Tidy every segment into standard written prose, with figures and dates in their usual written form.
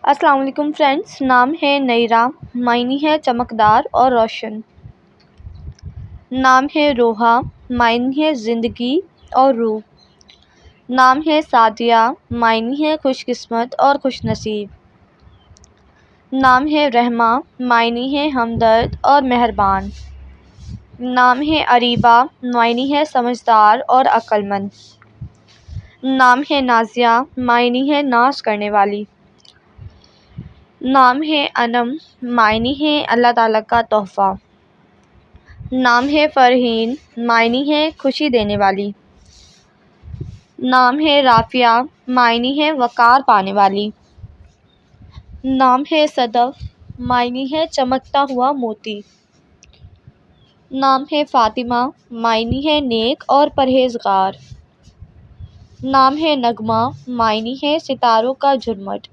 السلام علیکم فرینڈس، نام ہے نیرا، معنی ہے چمکدار اور روشن۔ نام ہے روحا، معنی ہے زندگی اور روح۔ نام ہے سعدیہ، معنی ہے خوش قسمت اور خوش نصیب۔ نام ہے رحمہ، معنی ہے ہمدرد اور مہربان۔ نام ہے اریبہ، معنی ہے سمجھدار اور عقل مند۔ نام ہے نازیہ، معنی ہے ناز کرنے والی۔ نام ہے انم، معنی ہے اللہ تعالیٰ کا تحفہ۔ نام ہے فرحین، معنی ہے خوشی دینے والی۔ نام ہے رافعہ، معنی ہے وقار پانے والی۔ نام ہے صدف، معنی ہے چمکتا ہوا موتی۔ نام ہے فاطمہ، معنی ہے نیک اور پرہیزگار۔ نام ہے نغمہ، معنی ہے ستاروں کا جھرمٹ۔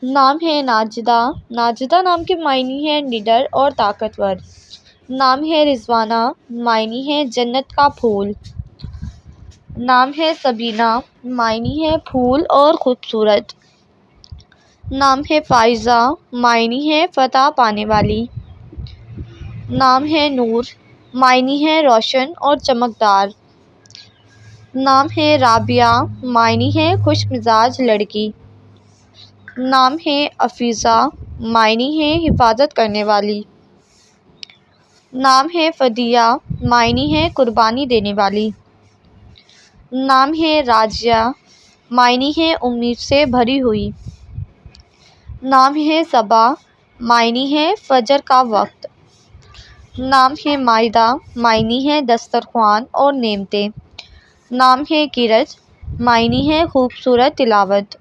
نام ہے ناجدہ، ناجدہ نام کے معنی ہے نڈر اور طاقتور۔ نام ہے رضوانہ، معنی ہے جنت کا پھول۔ نام ہے سبینہ، معنی ہے پھول اور خوبصورت۔ نام ہے فائزہ، معنی ہے فتح پانے والی۔ نام ہے نور، معنی ہے روشن اور چمکدار۔ نام ہے رابعہ، معنی ہے خوش مزاج لڑکی۔ نام ہے عفیفہ، معنی ہے حفاظت کرنے والی۔ نام ہے فدیہ، معنی ہے قربانی دینے والی۔ نام ہے راجیہ، معنی ہے امید سے بھری ہوئی۔ نام ہے صبا، معنی ہے فجر کا وقت۔ نام ہے مائدہ، معنی ہے دسترخوان اور نعمتیں۔ نام ہے کرج، معنی ہے خوبصورت تلاوت۔